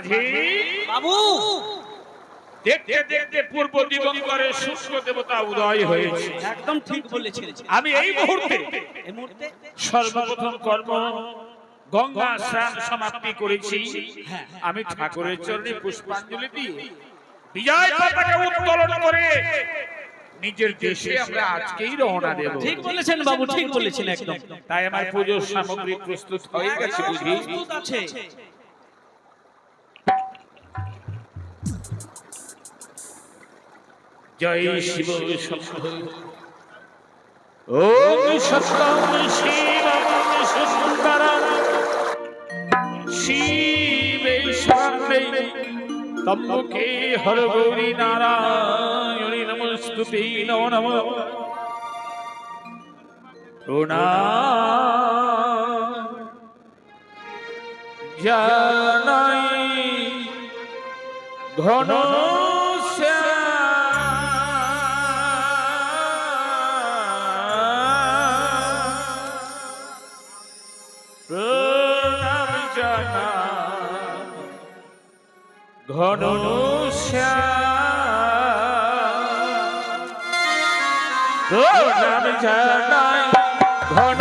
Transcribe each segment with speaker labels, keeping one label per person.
Speaker 1: মাঝি
Speaker 2: বাবু
Speaker 1: দেখতে দেখতে পূর্ব দিগন্তরে সূর্য দেবতা উদয় হয়েছে।
Speaker 2: একদম ঠিক বলেছেন।
Speaker 1: আমি এই মুহূর্তে সর্বপ্রথম কর্ম গঙ্গা স্নান সমাপ্তি করেছি। আমি ঠাকুরের চরণে পুষ্পাঞ্জলি দিয়ে বিজয় পতাকা উত্তোলন করে নিজের দেশে আমরা আজকেই রওনা দেব।
Speaker 2: ঠিক বলেছেন বাবু, ঠিক বলেছেন একদম।
Speaker 1: তাই আমার পুজোর সামগ্রী প্রস্তুত হয়ে গেছে বুঝি?
Speaker 2: প্রস্তুত আছে।
Speaker 1: জয় শিব শম্ভু ওম সত্যম শিবম সুন্দরম শিবে শান্তে তম্বকে হর গৌরী নারায়ণী নমস্তুতে নমো নমঃ প্রণাম জানাই ঘন ঘন প্রণাম জানাই ঘন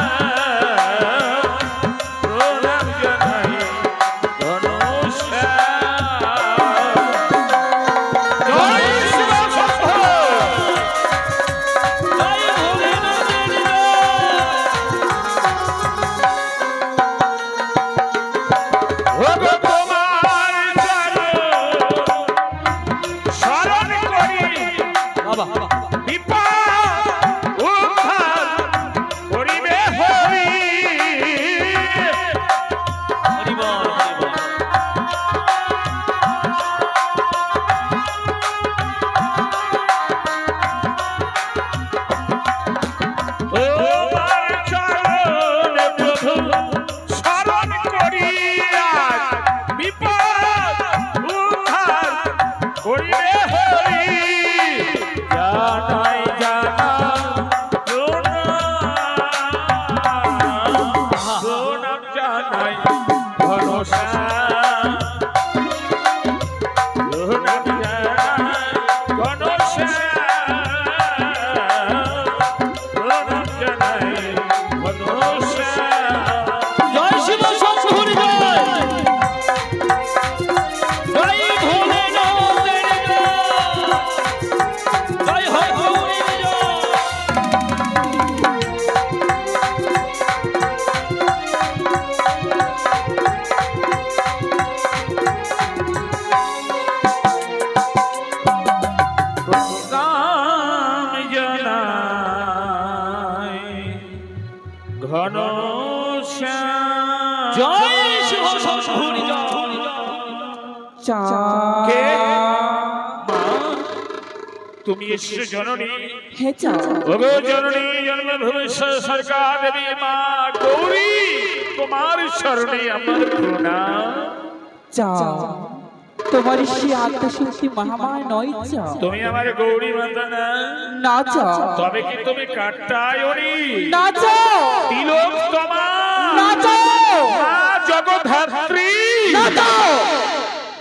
Speaker 1: প্রণাম জানাই ঘন জয় শিব শম্ভু
Speaker 2: জয় ভোলেনাথের বাবা
Speaker 1: ঘন
Speaker 2: জয় শিব শম্ভু
Speaker 1: কে তুমি এসেছো জননী?
Speaker 3: হে চা
Speaker 1: ওগো জননী জন্মভূমি সরকার দেবী মা গৌরী, তোমার শরণে আমার প্রণাম।
Speaker 3: চা তোমার সেই আত্মশক্তি মহামায় নয় চা।
Speaker 1: তুমি আমার গৌরী মাতা না?
Speaker 3: না চা।
Speaker 1: তবে কি তুমি কাট্টায়নী?
Speaker 3: না চা।
Speaker 1: তিলক তোমার?
Speaker 3: না চা।
Speaker 1: মা জগদ্ধাত্রী?
Speaker 3: না চা।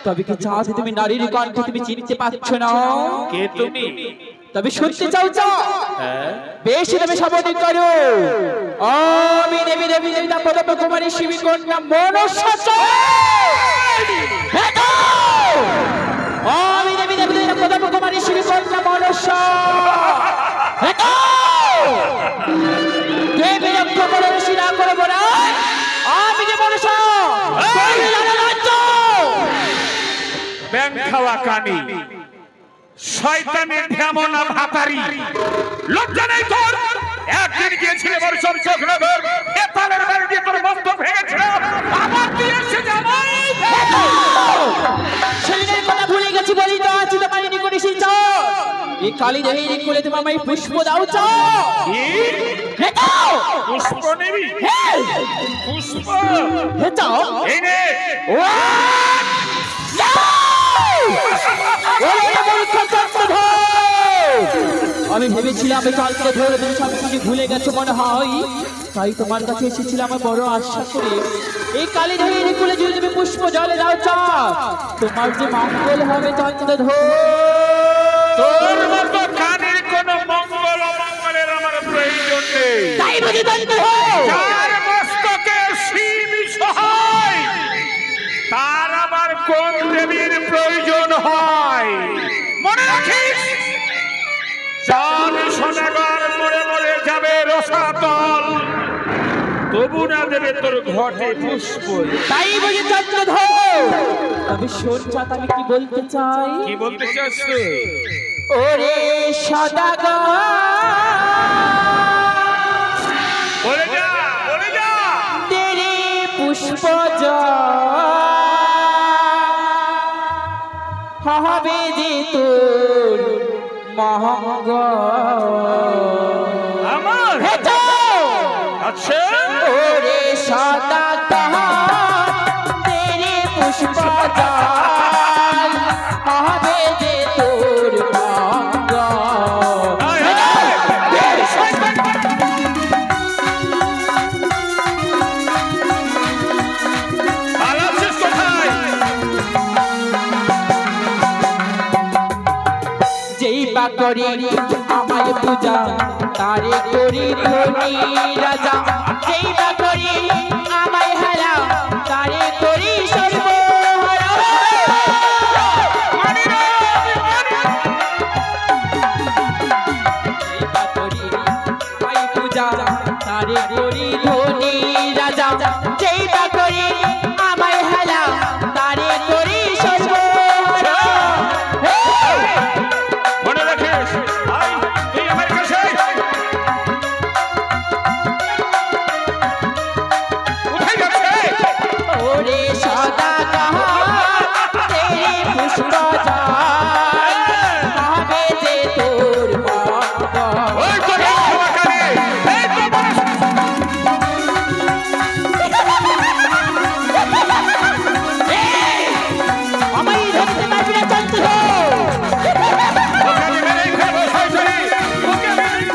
Speaker 3: তবে কি চা যে তুমি নারীর কণ্ঠে তুমি চিনতে পারছো না?
Speaker 1: কে তুমি?
Speaker 3: তবে শুনতে চাও চা?
Speaker 1: হ্যাঁ
Speaker 3: বেশ তুমি সাবধান করো। আমি দেবী দেবী দেবতা পদপ কুমারী শিবী কন্যা মনসা চা। আমি দেবী দেবী দেবতা পদপ কুমারী শিবী কন্যা মনসা। দেবী রক্ষা করো শিরা করো বলা। আমি যে মনসা
Speaker 1: ব্যাং খাওয়া কানি শয়তানের ধ্যামনা ভাতারি, লজ্জা নেই তোর? একদিন গিয়েছিলে বর্ষণ চক্রধর, এতালের বাড়ি দিয়ে তোর মস্তক ভেঙেছিল, আবার তুই এসে জামাই
Speaker 3: সেদিনের কথা ভুলে গেছি বলি তো আজ তোমার নিকটে এসে যাও। এই কালী দেবীর কোলে তোমার মাই পুষ্প দাও চাও। হে দাও
Speaker 1: পুষ্প নেবি? পুষ্প
Speaker 3: হে দাও।
Speaker 1: এই নে।
Speaker 3: ওরে মূর্খ চক্রধর, আমি ভেবেছিলাম কালকে ধরে তুমি সব কিছু ভুলে গেছো মনে হয়, তাই তোমার কাছে এসেছিলাম আমার বড় আশা করে। এই কালী দেবীর কুলে যদি তুমি পুষ্প জলে দাও চাঁদ, তোমার যে মঙ্গল হবে চন্দ্রধর।
Speaker 1: তোর মতো কানের কোন মঙ্গল অমঙ্গলের আমার প্রয়োজন নেই।
Speaker 3: তাই বুঝি চন্দ্রধর?
Speaker 1: যার মস্তকে শিব সহায়, তার আবার কোন দেবীর প্রয়োজন হয়? মনে রাখিস, চাঁদ সোনাগার মরে মরে যাবে রসাতল, তবু না দেবে তোর ঘটে পুষ্প।
Speaker 3: তাই বুঝি চন্দ্রধর? তবে শোন চাঁদ, আমি কি বলতে চাই।
Speaker 1: কি বলতে চাস তুই?
Speaker 3: ওরে সদাগর
Speaker 1: বলে যা, বলে যা।
Speaker 3: তেরে পুষ্প হবে যে তোর মহঙ্গল।
Speaker 1: আমার
Speaker 3: হেঁটো
Speaker 1: আচ্ছা,
Speaker 3: ওরে সদাগর তেরে পুষ্প হবে যে তোর মঙ্গল।
Speaker 1: আয়, আয়, আয়, শয়তান। পালাচ্ছিস কোথায়?
Speaker 3: যেই বা করি আমায় পূজা, তারে করি ধনী রাজা। যেই বা করি আমায় হারা, তারে করি সর্বহারা।
Speaker 1: মানি না, মানি।
Speaker 3: যেই বা করি আমায় পূজা, তারে করি ধনী রাজা। যেই বা করি আমায় হারা, তারে করি সর্বহারা।
Speaker 1: মনে রাখিস, আয়, তুই আমার কাছে আয়। কোথায় যাচ্ছে?
Speaker 3: ওরে সদাগর তেরে পুষ্প হবে যে তোর মঙ্গল।
Speaker 1: ওই তো রে, বাবাকারে। এই তো বস।
Speaker 3: আমায় ধরতে পারবি না চন্দ্রধর।
Speaker 1: ওকে আমি মেরেই ফেলবো, শয়তানি। ওকে আমি-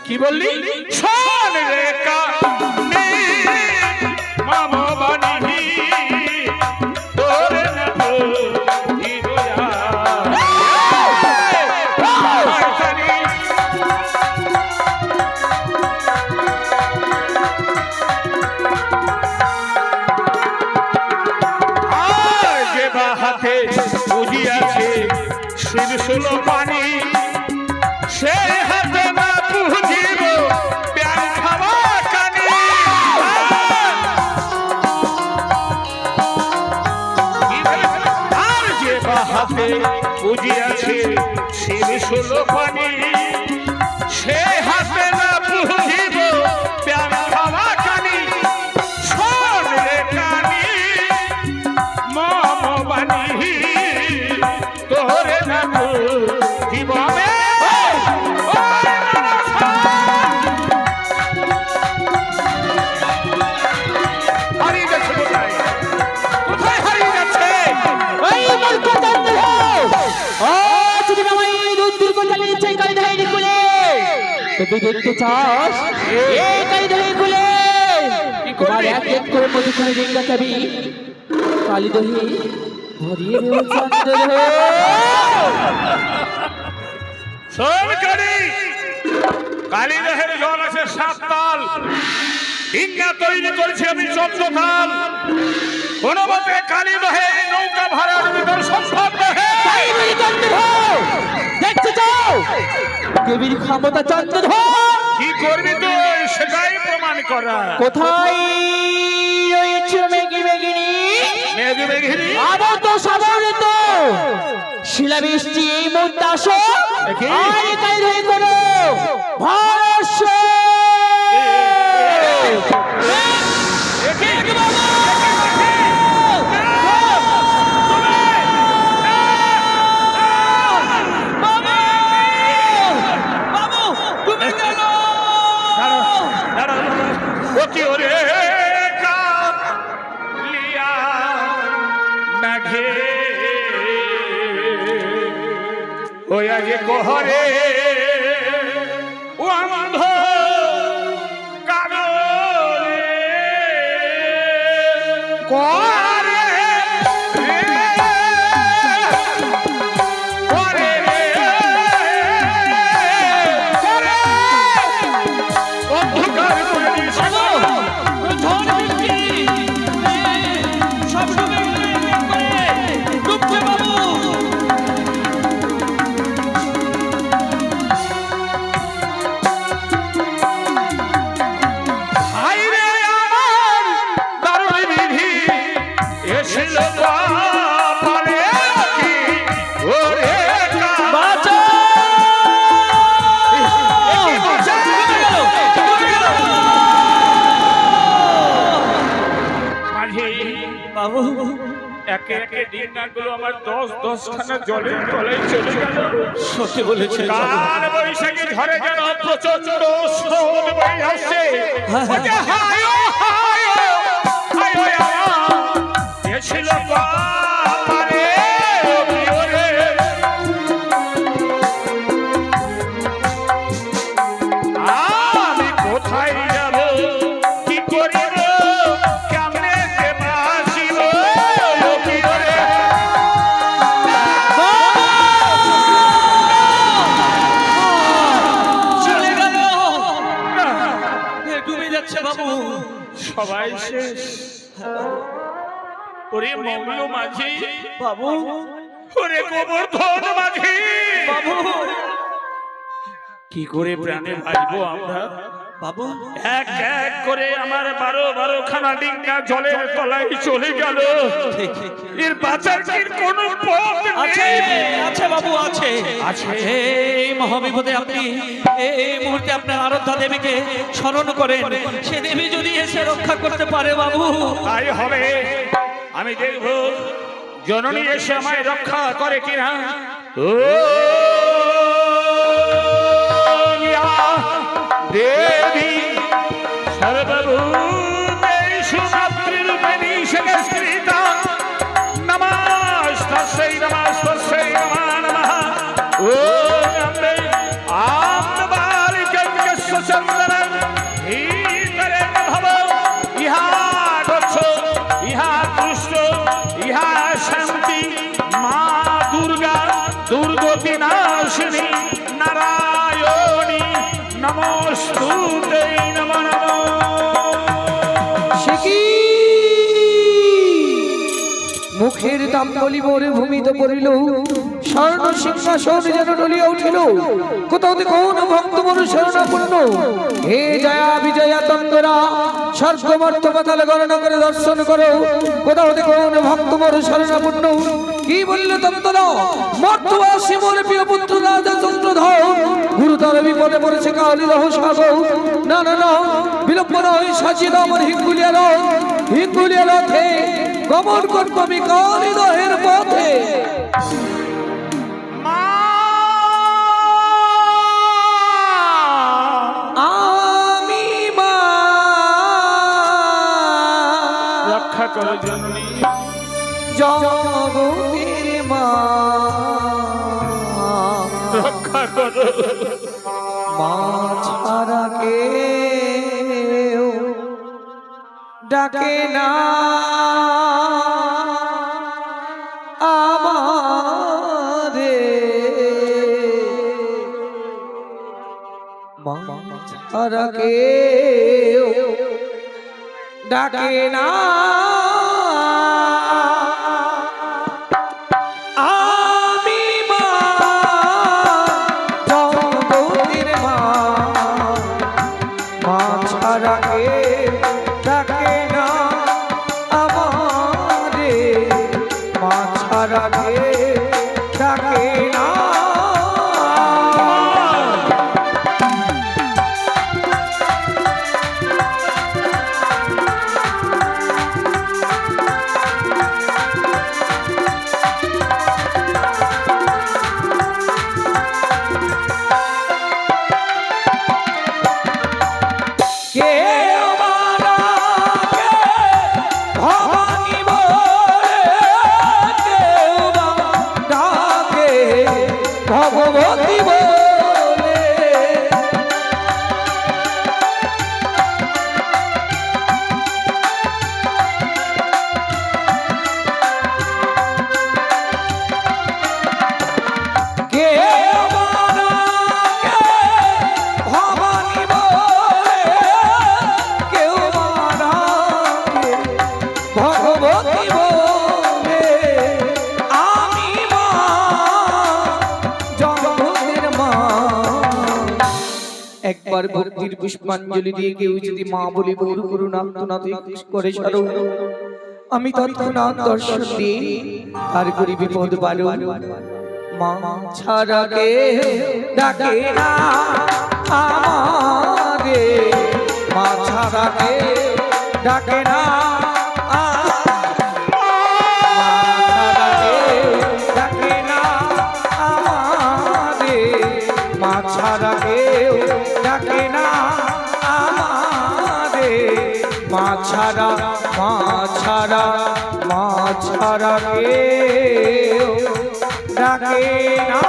Speaker 1: কি বললি? শোন রে কানে মামা বাণী, তোরে না ধরি দয়া। শয়তানি। আর যে বা হাতে বুঝিয়াছে শিব সুলো পানি, সে হাতে না বুঝিব প্যান খাওয়া কানি। আর যে বা হাতে বুঝিয়াছে শিব সুলো পানি, সে হাতে না বুঝিব প্যান খাওয়া কানি। শোন রে কানি মম বাণী, তোরে না বুঝিব আমি। হারিয়ে যাচ্ছে কোথায়? কোথায় হারিয়ে যাচ্ছে?
Speaker 3: ওই মূর্খ চন্দ্রধর! ও যদি আমায় রুদ্র কোথায় নিচ্ছে কালী দেবীর কুলে, তো তুই দেখতে চাস এই কালী দেবীর কুলে
Speaker 1: কি
Speaker 3: তোমার
Speaker 1: করবি?
Speaker 3: এক এক করে মধু করে রিঙ্গা চাবি কালী দেবী ধরিয়ে দেব চন্দ্রধর।
Speaker 1: শোন কালী, কালীদহের জল আছে 7 তাল, ডিঙ্গা তৈরি করেছি আমি 14 তাল। কোন মতে কালীদহে নৌকা ভাড়ার ভিতর সম্ভব নহে।
Speaker 3: তাই বলি চন্দ্রধর, দেখতে চাও দেবীর ক্ষমতা চন্দ্রধর?
Speaker 1: কি করবি তুই সেটাই প্রমাণ করা।
Speaker 3: কোথায় রয়েছে মেঘি মেঘিনী?
Speaker 1: মেঘে মেঘিনী
Speaker 3: আবত সাবরিত শিলাবৃষ্টি এই মুহূর্তে আসো,
Speaker 1: দেখি।
Speaker 3: আর কালী দেবী করো ভরস।
Speaker 1: না ঘে ওই আগে কোহরে ও অন্ধ কারো করে
Speaker 2: বাবু
Speaker 1: একে একে ডিঙ্গাগুলো আমার 10 খানা জলের তলায় চলে গেল।
Speaker 2: সত্যি বলেছেন
Speaker 1: কাল বৈশাখী ঝড়ে যেন প্রচন্ড স্রোত বয়ে আসছে। ওরে হায় ও হায় ও হায় ও আমার এ ছিল পারে ওরে আমি কোথায় যাব কি করিব কেমনে যে বাঁচিব কি ওরে
Speaker 2: চলে গেল ডুবে যাচ্ছে বাবু
Speaker 1: সবাই শেষ। ওরে মৌল মাঝি
Speaker 2: বাবু
Speaker 1: ওরে গোবর্ধন মাঝি
Speaker 2: বাবু
Speaker 1: কি করে প্রাণে বাঁচবো আমরা?
Speaker 2: বাবু
Speaker 1: এক এক করে আমার 12 খানা ডিঙ্গা জলের তলায় চলে গেল। এর বাঁচার কি কোনো পথ
Speaker 2: আছে
Speaker 1: নেই?
Speaker 2: আছে বাবু আছে
Speaker 1: আছে।
Speaker 2: এই মহাবিপদে আপনি এই মুহূর্তে আপনার আরাধ্যা দেবীকে স্মরণ করেন, সে দেবী যদি এসে রক্ষা করতে পারে বাবু।
Speaker 1: তাই হবে, আমি দেখব জননী এসে আমায় রক্ষা করে কিনা। ও ইয়া দেবী সর্বভূতেষু মাতৃরূপিণী সংস্কৃতা নমস্তস্যৈ নমস্তস্যৈ নমো নমঃ। ওম অম্বে আমবালিকস্য চন্দনং হীতরে ভব ইহা গচ্ছ ইহা তুষ্ট ইহা শান্তি মা দুর্গা দুর্গতি নাশিনী নারায়ণী নমস্তুতে নমো নমঃ।
Speaker 4: মুখের দাম বলিবরে ভূমিতে পড়িল, স্বর্ণ সিংহাসন যেন ডলিয়া উঠিল। কোথাও কোন ভক্ত মনু শরণাপন্ন, হে জয়া বিজয়া তন্দরা স্বর্গ মর্ত পাতাল গণনা করে দর্শন করো। কোথাও কোন ভক্ত মনু শরণাপন্ন, কি বলল তন্দরা মর্তবাসী মোর প্রিয় পুত্র রাজা চন্দ্রধর গুরুতর বিপদে পড়েছে কালিদহ সাগর। না না না বিলম্ব নয়, সাজিয়ে দাও আমার হিঙ্গুলিয়া রথে গমন করবো আমি কালিদহের পথে। আমি মা
Speaker 1: রক্ষা করো জননী,
Speaker 4: জগতের মা,
Speaker 1: রক্ষা করো।
Speaker 4: মা ছাড়া কেউ ডাকে না আমারে, মা ছাড়া কেউ ডাকে না। আমি মা জগতের মা, মা ছাড়া কেউ ডাকে না আমারে, মা ছাড়া কেউ ডাকে না। ভগবতী বলে কে মানাকে ভবানী বলে, কেউ মানাকে ভগবতী বলে। আমি মা জগতের মা। একবার ভক্তির পুষ্পাঞ্জলি দিয়ে কেউ যদি মা বলে গৌর করুণার্তনাদ করে স্মরণ, আমি তৎক্ষণাৎ দর্শন দিই তার করি বিপদ বারণ। মা ছাড়া কে ডাকে না আমারে, মা ছাড়া কে ডাকে না ডাকে না আমারে, মা ছাড়া কেউ ডাকে না আমারে, মা ছাড়া মা ছাড়া মা ছাড়া কেউ ডাকে না।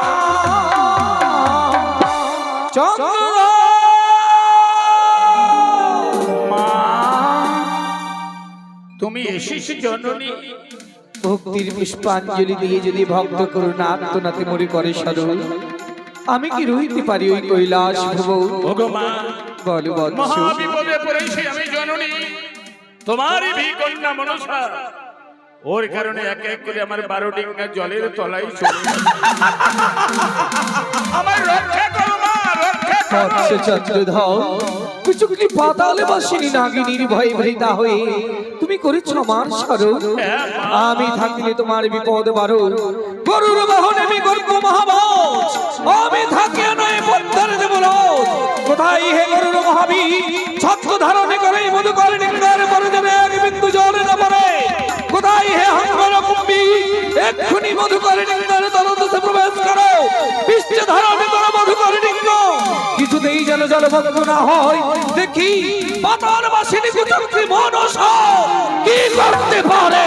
Speaker 1: মা তুমি এসেছো জননী।
Speaker 4: ভক্তির পুষ্পাঞ্জলি দিয়ে যদি ভক্ত করুণা আত্মনাতে মরে করে স্মরণ, আমি কি রইতে পারি ওই কৈলাস ভুবন?
Speaker 1: ভগবান
Speaker 4: বলো বৎস।
Speaker 1: মহাবিপদে পড়েছি আমি জননী, তোমারই ভিকন্যা মনসা। ওর কারণে এক এক করে আমার 12 ডিঙ্গা জলের তলায় চলে আমার রক্ষা করো মা, রক্ষা করো।
Speaker 4: বৎস চন্দ্রধর, কুচকুচি পাতালে বাসিনী নাগিনীর ভয়ে ভীতা হয়ে তুমি করেছ আমার স্মরণ। আমি থাকলে তোমার বিপদ বারণ, গরুর বাহনে আমি গর্ব মহাবৎস। আমি থাকিয়া নয় পদ্মার দেব রথ। কোথায় হে গরুর মহাবীর, ছত্র ধারণে করে মধু করে নিন্দার পরে যাবে এক বিন্দু জলে না পড়ে। কোথায় হে হংসর কুম্ভী, এক্ষুনি মধু করে নিন্দার তলদেশে প্রবেশ করো। বিশ্বে ধারণে করো মধু করে নিন্দ, কিছুতেই যেন জলভঙ্গ না হয়। দেখি পাতাল বাসিনী কুচক্রী মনসা কি করতে পারে।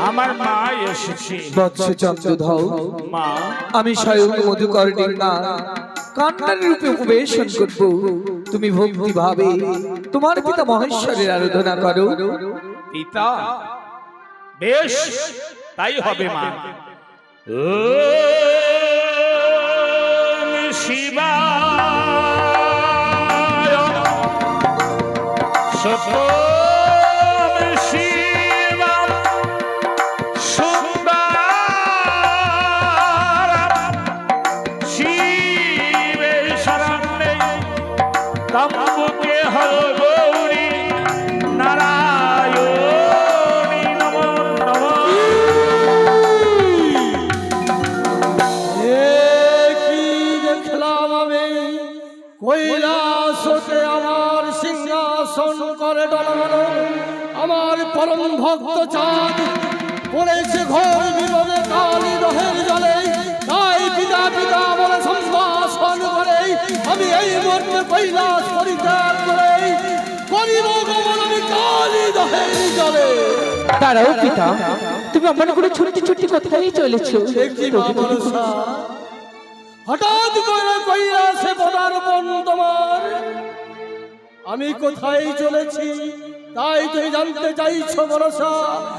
Speaker 1: আমার মা এসেছে।
Speaker 4: বৎস চন্দ্রধর,
Speaker 1: মা
Speaker 4: আমি স্বয়ং মধুকর ডিঙ্গা কান্নার রূপে উপবেশন করব। তুমি ভক্তি ভাবে তোমার পিতা মহেশ্বরের আরাধনা করো।
Speaker 1: পিতা, বেশ তাই হবে মা। ওম শিবায় সত্যম শিবম সুন্দরম শিবেশ্বরম্যে তম্বুকে হর গৌরী নারায়ণী নমো নমঃ।
Speaker 5: কি দেখলাম আমি, কৈলাসতে আমার সিংহাসন করে ডলমলো। আমার পরম ভক্ত চাঁদ পড়েছে ঘোর বিপদে কালী দহের জলে। তাই পিতা পিতা বলে সম্ভাষণ করে আমি এই মুহূর্তে কৈলাস পরিত্যাগ করে করিব গমন আমি কালী দহের জলে।
Speaker 3: দাঁড়াও পিতা, তুমি আমার কোনো ছোট্ট ছোট্ট কথাই চলেছো।
Speaker 5: দেখছি মা মনসা, হঠাৎ করে কৈলাসে পদার্পণ তোমার। আমি কোথায় চলেছি তাই তুমি জানতে চাইছো মনসা।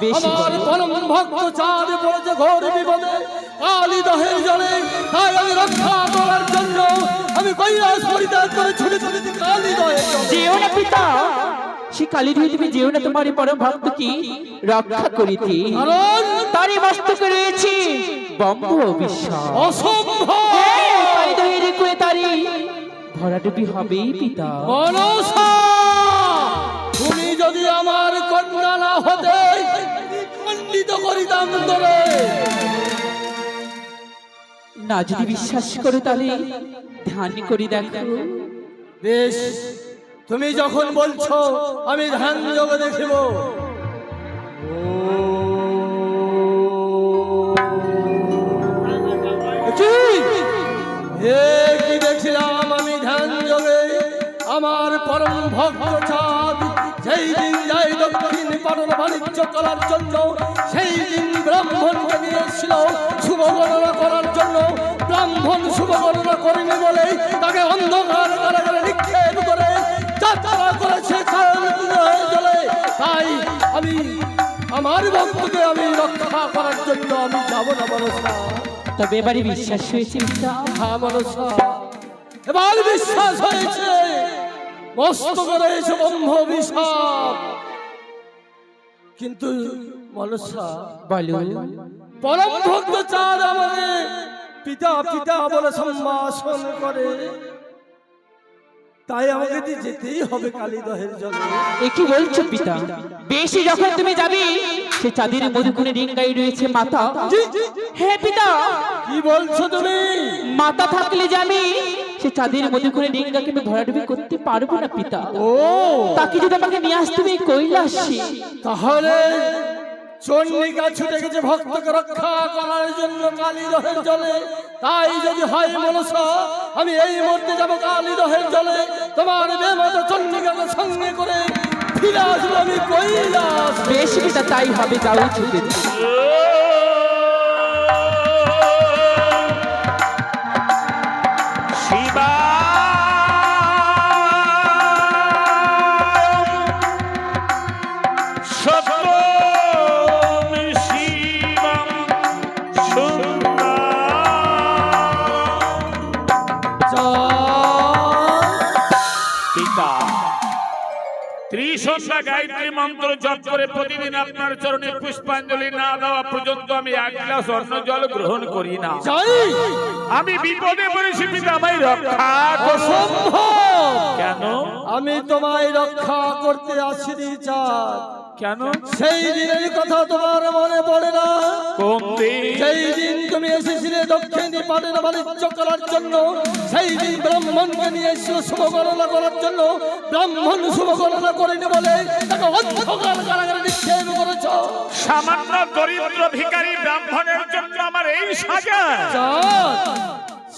Speaker 3: বেশ
Speaker 5: আমার
Speaker 3: বলো।
Speaker 5: পরম ভক্ত চাঁদ পড়েছে ঘোর বিপদে কালী দহের জলে। তাই আমি রক্ষা করার জন্য আমি কৈলাস পরিত্যাগ করে ছুটে চলেছি কালী দহের জলে।
Speaker 3: যেও না পিতা, সে কালী ধরে তুমি যেও না, তোমার পরম ভক্ত কি রক্ষা করিতে।
Speaker 5: কারণ
Speaker 3: তারই মস্তকে রয়েছে ব্রহ্ম বিশ্বাস।
Speaker 5: অসম্ভব।
Speaker 3: কালী ধরে রেখে তারি ভরাডুবি হবে পিতা।
Speaker 5: মনসা, তুমি যদি আমার কন্যা না হতে খণ্ডিত করিতাম তোরে।
Speaker 3: না যদি বিশ্বাস করো তাহলে ধ্যান করে দেখো।
Speaker 5: বেশ, তুমি যখন বলছো আমি ধ্যান যোগ দেখিব। কি দেখছিলাম আমি ধ্যান যোগে, আমার পরম ভক্ত চাঁদ যেই দিন যাই দক্ষিণ পাটন বাণিজ্য করার জন্য, সেই দিন ব্রাহ্মণকে নিয়ে এসেছিল শুভ গণনা তাকে অন্ধকার কারাগারে নিক্ষেপ করে যাত্রা করেছে কারাগারের জলে। তাই আমি আমার ভক্তকে আমি রক্ষা করার জন্য আমি যাব না মনসা।
Speaker 3: তবে এবারে বিশ্বাস হয়েছে পিতা?
Speaker 5: হ্যাঁ মনসা, এবার বিশ্বাস হয়েছে। মস্তক রয়েছে ব্রহ্ম অভিশাপ, কিন্তু মনসা
Speaker 3: বলো।
Speaker 5: পরম ভক্ত চাঁদ আমাকে পিতা পিতা বলে সম্ভাষণ করে, তাই আমাকে তো যেতেই হবে কালীদহের জলে।
Speaker 3: এ কি বলছো পিতা? বেশি যখন তুমি যাবি, সে চাঁদের মধুকুনে ডিঙ্গাই রয়েছে মাতা। হ্যাঁ পিতা।
Speaker 5: কি বলছো তুমি?
Speaker 3: মাতা থাকলে যে আমি সে চাঁদের মধুকুনে ডিঙ্গাকে আমি ভরাডুবি করতে পারবো না পিতা।
Speaker 5: ও,
Speaker 3: তাকে যদি আমাকে নিয়ে আসতে হবে এই কৈলাসে,
Speaker 5: তাহলে চন্ডিকা ছুটে গেছে ভক্তকে রক্ষা করার জন্য কালীদহের জলে। তাই যদি হয় মনসা, আমি এই মুহূর্তে যাবো কালীদহের জলে, তোমার বেমাতা চন্ডিকাকে সঙ্গে করে ফিরে আসবো আমি কৈলাস।
Speaker 3: বেশ পিতা, তাই হবে, যাও ছুটে যাও।
Speaker 1: শিবা সত্যম শিবম পিতা, ত্রিসন্ধ্যা গায়ত্রী মন্ত্র জপ করে প্রতিদিন আপনার চরণে পুষ্পাঞ্জলি না দেওয়া পর্যন্ত আমি এক গ্লাস অন্ন জল গ্রহণ করি না।
Speaker 5: জানি
Speaker 1: আমি বিপদে পড়েছি পিতা, আমায় রক্ষা করুন।
Speaker 5: অসম্ভব।
Speaker 1: কেন?
Speaker 5: আমি তোমায় রক্ষা করতে আসিনি চাঁদ।
Speaker 1: কেন?
Speaker 5: সেই দিনের কথা তোমার মনে পড়ে না?
Speaker 1: কোন দিন?
Speaker 5: সেই দিন তুমি এসেছিলে দক্ষিণ পাটের বাণিজ্য করার জন্য। সেই দিন ব্রাহ্মণকে নিয়ে এসেছিল শুভ গণনা করার জন্য। ব্রাহ্মণ শুভ গণনা করেনি বলে তাকে অন্ধকার কারাগারে নিক্ষেপ করেছ।
Speaker 1: সামান্য দরিদ্র ভিখারি ব্রাহ্মণের জন্য আমার এই সাজা?
Speaker 5: চাঁদ,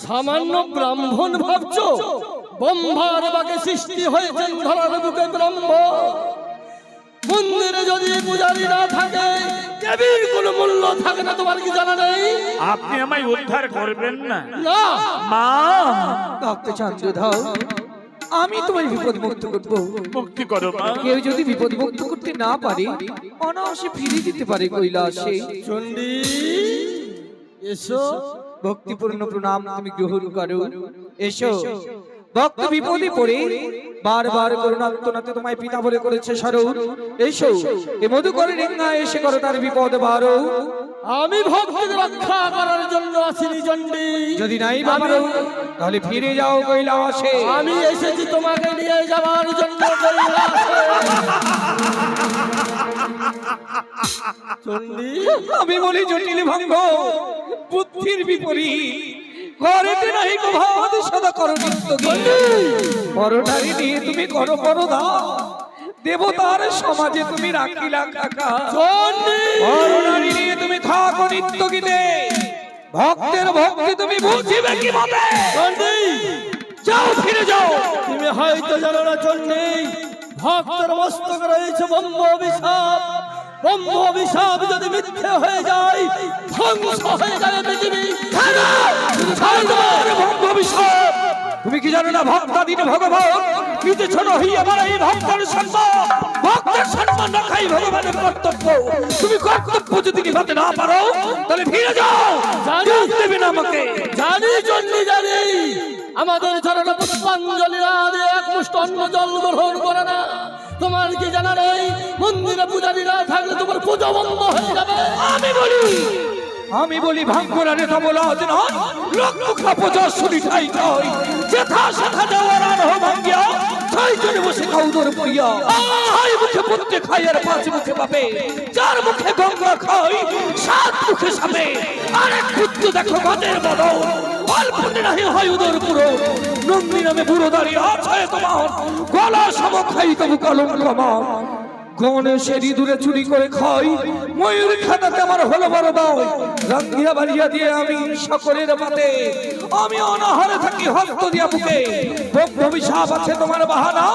Speaker 5: সামান্য ব্রাহ্মণ ভাবছো? ব্রহ্মার বাকে সৃষ্টি হয়েছেন ধরার বুকে ব্রহ্ম। মন্দিরে যদি পূজারি না থাকে, দেবীর কোনো মূল্য থাকে না, তোমার কি জানা নেই?
Speaker 1: আপনি আমায় উদ্ধার করবেন না?
Speaker 5: না,
Speaker 1: মা,
Speaker 4: ভক্ত চন্দ্রধর, আমি তোমার বিপদ মুক্ত করবো।
Speaker 1: মুক্তি করো মা।
Speaker 4: কেউ যদি বিপদ মুক্ত করতে না পারে, অনায়াসে ফিরিয়ে দিতে পারে কৈলাসে।
Speaker 5: চণ্ডী এসো।
Speaker 4: ভক্তিপূর্ণ প্রণাম তুমি গ্রহণ করো। এসো। ভক্ত বিপদে পড়ে বারবার করুণার্তনাতে তোমায় পিতা বলে করেছে স্মরণ। এসো, এ মধুকর রেঙ্গা এসে করো তার বিপদ বারো।
Speaker 5: আমি ভক্তকে রক্ষা করার জন্য আসিনি চণ্ডী।
Speaker 4: যদি নাই পারো তাহলে ফিরে যাও কৈলাসে।
Speaker 5: আমি এসেছি তোমাকে নিয়ে যাওয়ার জন্য কৈলাসে। চণ্ডী,
Speaker 4: আমি বলি জটিল ভঙ্গ বুদ্ধির বিপরীত। ঘরেতে নাই গো ভাত সদা করো নিত্য গীত। পরনারী নিয়ে তুমি করো পরদা, দেবতার সমাজে তুমি রাখিলা কাকা।
Speaker 5: চণ্ডী,
Speaker 4: পরনারী নিয়ে তুমি থাকো নিত্য গীতে, ভক্তের ভক্তি তুমি বুঝিবে কি মতে?
Speaker 5: চণ্ডী,
Speaker 4: যাও ফিরে যাও।
Speaker 5: তুমি হয়তো জানো না চণ্ডী, ভক্তের মস্তক রয়েছে ব্রহ্ম অভিশাপ। ব্রহ্ম অভিশাপ যদি মিথ্যে হয়ে যায়, ধ্বংস হয়ে যাবে পৃথিবী।
Speaker 4: তুমি কি জানো না ভক্তাধীন ভগবান কিন্তু ছোট হইয়া বড় এই ভক্তের সম্মান। ভক্তের সম্মান রাখাই ভগবানের কর্তব্য। তুমি কর্তব্য যদি নিভাতে না পারো তাহলে ফিরে যাও।
Speaker 5: জানি
Speaker 4: দেবে না আমাকে।
Speaker 5: জানি চণ্ডী, জানি আমাদের চরণে পুষ্পাঞ্জলি না দিয়ে এক মুষ্ঠ অন্ন জল গ্রহণ করে না। তোমার কি জানা নেই, মন্দিরে পূজারি না থাকলে তোমার পূজা বন্ধ হয়ে যাবে।
Speaker 4: আমি বলি ভাঙ্গরারে তবলাজ নয়, লোক মুখা পূজা শুনি ঠাই ঠাই। যেথা সেথা যাওয়ার আনহ ভাঙ্গিয়া, ছয় জনে বসে খাউদর পড়িয়া। ছয় মুখে পুত্রে খাই আর পাঁচ মুখে পাবে। চার মুখে গঙ্গা খাই, সাত মুখে সাপে। আরেক পুত্র দেখো গদের বদল, অল্প নাহি হয় উদর পুরো। নন্দী নামে বুড়ো দাঁড়িয়ে আছে তোমার, গলা সম খাই তবু কলঙ্ক আমার। গণেশের ইঁদুরে চুরি করে খাই, ময়ূর খাতাতে আমার হলো বড় দাও। রাঙ্গিয়া বাড়িয়া দিয়ে আমি সকলের পাতে, আমি অনাহারে থাকি হস্ত দিয়া বুকে। অভিশাপ আছে তোমার বাহানা,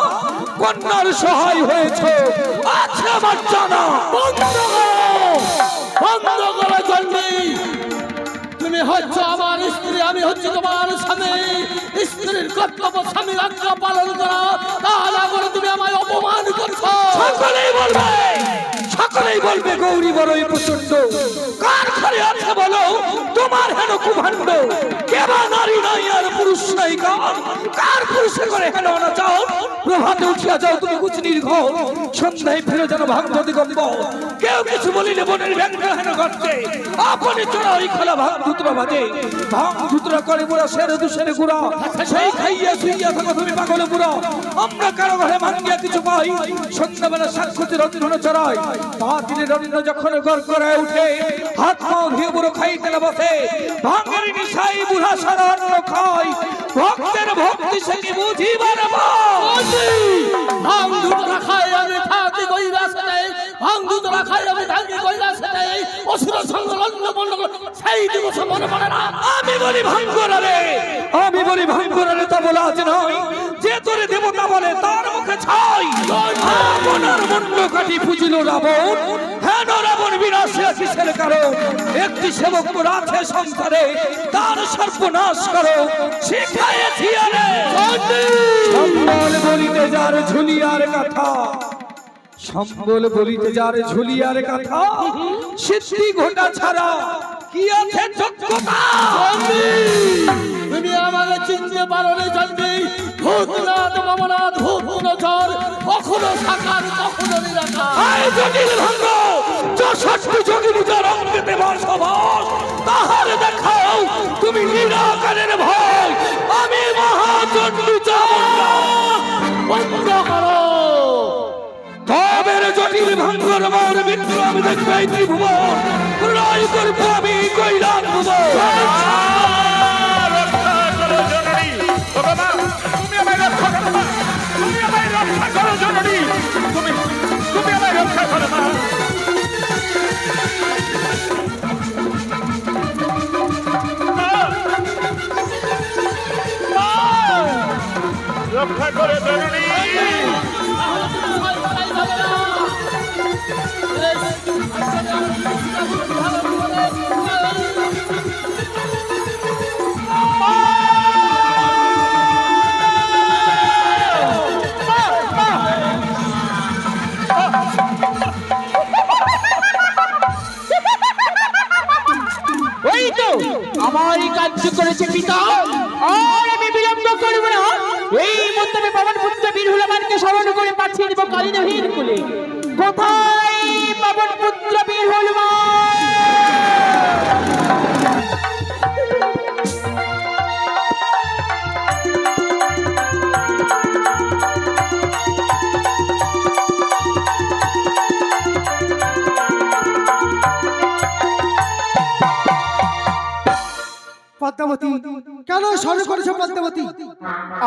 Speaker 4: কন্যার সহায় হয়েছে আছে আমার জানা।
Speaker 5: বন্ধ করো চণ্ডী, তুমি হচ্ছে আমার স্ত্রী, আমি হচ্ছে তোমার স্বামী। স্ত্রী কর্তব্য স্বামীর আজ্ঞা পালন করা, তা না করে তুমি আমায় অপমান করছো।
Speaker 4: সকলেই বলবে, সকলেই বলবে গৌরী বড়ই প্রচন্ড। কার ঘরে আছে বলো তোমার হেন কুভাণ্ড? কেবা নারী নাই আর পুরুষ নাই কার? কার পুরুষে করে হেন অনাচার? প্রভাতে উঠিয়া যাও তুমি কুচনির ঘর, সন্ধ্যায় ফিরে যেন ভাগ্য দিগম্ব। কেউ কিছু বলিলে বনের ব্যঙ্গ হেন ঘটছে, আপনি চোরা ওই খোলা ভাঙ ধুতরা বাজে। ভাঙ ধুতরা করে বুড়া সেরে দুশেরে গুড়া, সেই খাইয়া শুইয়া থাকো তুমি পাগল বুড়া। আমরা কারো ঘরে ভাঙ্গিয়া কিছু পাই, সন্ধ্যাবেলা সাক্ষী রঞ্জন চড়াই। পাতিলে রঞ্জন যখন গড় করে উঠে, হাত পাও ধুয়ে বুড়ো খাইতে না বসে। ভাঙের নিশাই বুড়া সারা অন্ন খাই, ভক্তের ভক্তি সে কি বুঝিবার
Speaker 5: ভাঙ দুধরা খাই আমি থাকি কইরা সেটাই, ভাঙ দুধরা খাই আমি থাকি কইরা সেটাই। অসুর সঙ্গ লগ্ন বন্ধ সেই দিবস মনে পড়ে না।
Speaker 4: আমি বলি ভাঙ্গরারে, আমি বলি ভাঙ্গরারে, তা বলা আছে নয় যে তোরে দেবতা বলে তার মুখে ছাই। আপনার মন্ড কাঠি পুজিল রাবণ, হেন রাবণ বিনাশে কিসের কারণ? একটি সেবক রাখে সংসারে, তার সর্বনাশ করো শিখাইছি আরে। সম্বল বলিতে যার ঝুলিয়ার কথা, সম্বল বলিতে যার ঝুলিয়ার কথা, সিদ্ধি ঘটা ছাড়া কি আছে যোগ্যতা?
Speaker 5: তুমি আমাকে চিনতে পারো না জানবি, ভূতনাথ মমনাথ ভূতনচর, কখনো সাকার কখনো নিরাকার।
Speaker 4: আয় জটিল ভঙ্গ, 64 যোগিনী যার অঙ্গেতে বসবাস, তাহার দেখাও তুমি নিরাকারের ভয়। আমি মহাচণ্ডী চামুণ্ডা।
Speaker 5: বন্ধ করো।
Speaker 4: তবে রে জটিল ভঙ্গর মোর বিক্রম দেখবে ত্রিভুবন, প্রলয় করব আমি কৈলাস ভুবন।
Speaker 1: রক্ষা করো জননী, ভগবান তুমি আমায় রক্ষা করো মা, তুমি আমায় রক্ষা করো জননী, তুমি আমায় রক্ষা করো মা। রক্ষা করে জননী।
Speaker 3: ওই তো আমার এই কার্য করেছে পিতা, আর আমি বিলম্ব করব না। এই মধ্যে আমি পবন পুত্র বীর হুলামানকে স্মরণ করে পাঠিয়ে দেব কালিদহের কুলে। কোথায় পবন পুত্র বীর হুলামান?
Speaker 5: পদ্মাবতী, কেন স্মরণ করেছো পদ্মাবতী?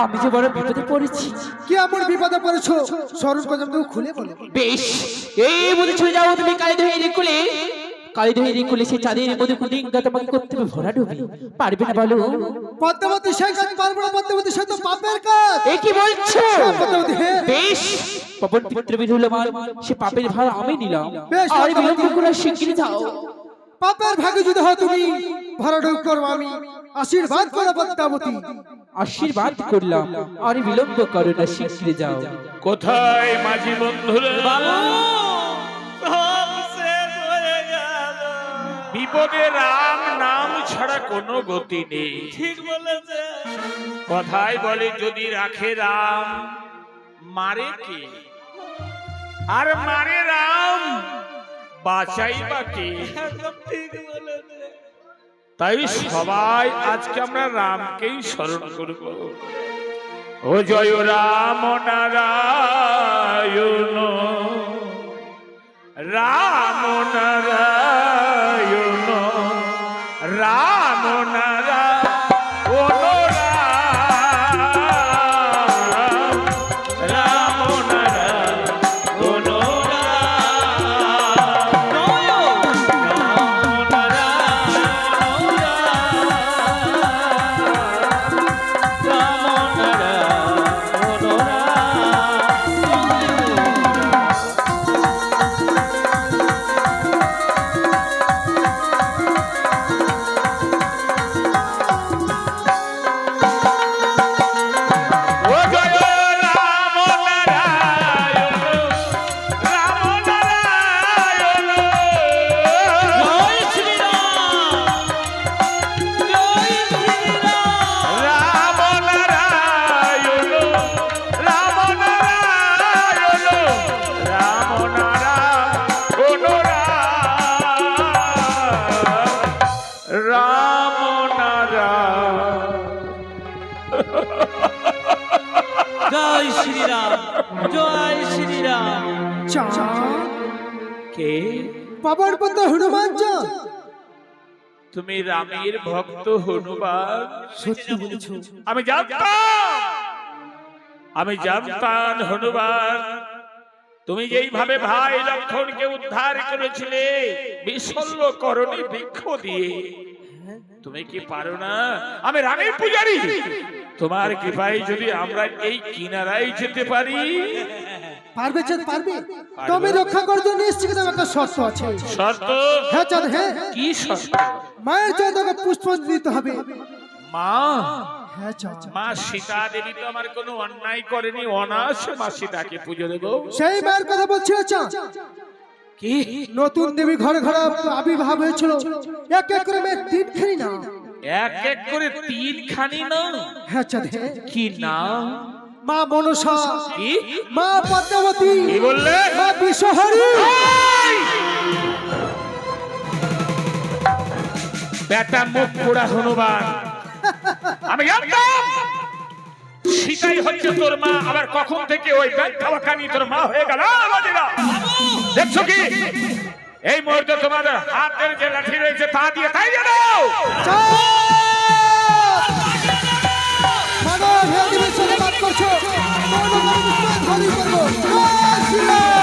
Speaker 3: আমি যে বড় বিপদে পড়েছি।
Speaker 5: কি এমন বিপদে পড়েছো? স্মরণ করে তুমি খুলে বলো।
Speaker 3: বেশ, এই বলে চলে যাও তুমি কালিদহের কুলে। কালিদহের কুলে সে চাঁদের মধ্যে কুলিঙ্গা তোমাকে করতে হবে ভরা ডুবি। পারবে না বলো?
Speaker 5: পদ্মাবতী, সেই কাজ পারবো না পদ্মাবতী, সে তো পাপের কাজ।
Speaker 3: এ কি বলছো?
Speaker 5: পদ্মাবতী, হ্যাঁ।
Speaker 3: বেশ, পবন পুত্র বীর হুলামান, সে পাপের ভার আমি নিলাম।
Speaker 5: বেশ,
Speaker 3: আর বিলম্ব করে শিগগিরি যাও।
Speaker 5: পাপের ভাগে যদি হয় তুমি, ভরাডুব করবো আমি। আশীর্বাদ করো পদ্মাবতী।
Speaker 3: আশীর্বাদ করলাম, আর বিলম্ব করো না, শিগগিরি যাও।
Speaker 1: কোথায় মাঝি বন্ধুরা? বিপদে রাম নাম ছাড়া কোনো গতি নেই। ঠিক বলেছে। কথায় বলে যদি রাখে রাম, মারে কে? আর মারে রাম, বাঁচাই বা কে? তাই সবাই আজকে আমরা রামকেই স্মরণ করব। ও জয় রাম নারায়ণ, রাম নারায়ণ, রাম নারায়ণ, রাম নারায়ণ,
Speaker 2: শ্রীরাম, জয় শ্রীরাম।
Speaker 1: কে
Speaker 5: বাবার পথ হনুমান চাঁদ।
Speaker 1: তুমি রামের ভক্ত হনুমান?
Speaker 5: সত্যি বলেছো।
Speaker 1: আমি জানতাম হনুমান, তুমি যেইভাবে ভাই লক্ষণকে উদ্ধার করেছিলে বিশল্য করণে বৃক্ষ দিয়ে, তুমি কি পারো না? আমি রামের পূজারী, তোমার কৃপায় যদি আমরা এই কিনারায় যেতে পারি।
Speaker 5: পারবে চাঁদ, পারবে। তুমি রক্ষা করার জন্য নিশ্চিত একটা শর্ত আছে।
Speaker 1: শর্ত?
Speaker 5: হ্যাঁ চাঁদ, হ্যাঁ।
Speaker 1: কি শর্ত?
Speaker 5: মায়ের চাঁদকে পুষ্পাঞ্জলি দিতে হবে।
Speaker 1: মা?
Speaker 5: হ্যাঁ চাঁদ।
Speaker 1: মা সীতা দেবী তো আমার কোনো অন্যায় করেনি, অনায়াসে মা সীতাকে পুজো দেবো।
Speaker 5: সেই মায়ের কথা বলছি চাঁদ।
Speaker 1: কি
Speaker 5: নতুন দেবী ঘরে ঘরে আবির্ভাব হয়েছিল, এক এক করে মেয়ে তিনখানি না।
Speaker 1: এক এক করে তিনখানি না?
Speaker 5: হ্যাঁ চাঁদ, হ্যাঁ।
Speaker 1: কি না?
Speaker 5: মা মনসা,
Speaker 1: কি?
Speaker 5: মা পদ্মাবতী,
Speaker 1: কি বললে?
Speaker 5: মা বিশ্বহরি।
Speaker 1: বেটা মুখ পোড়া হনুমান, আমি জানতাম সীতাই হচ্ছে তোর মা, আবার কখন থেকে ওই ব্যাখ্যাবাকানি তোর মা হয়ে গেল। দেখছো কি এই মুহূর্তে তোমাদের হাতের যে লাঠি রয়েছে তা দিয়ে তাই জানাও।
Speaker 5: মানব হে দিবের সাথে বাদ করছো, কোন ধরি করবো। জয় শ্রীরাম।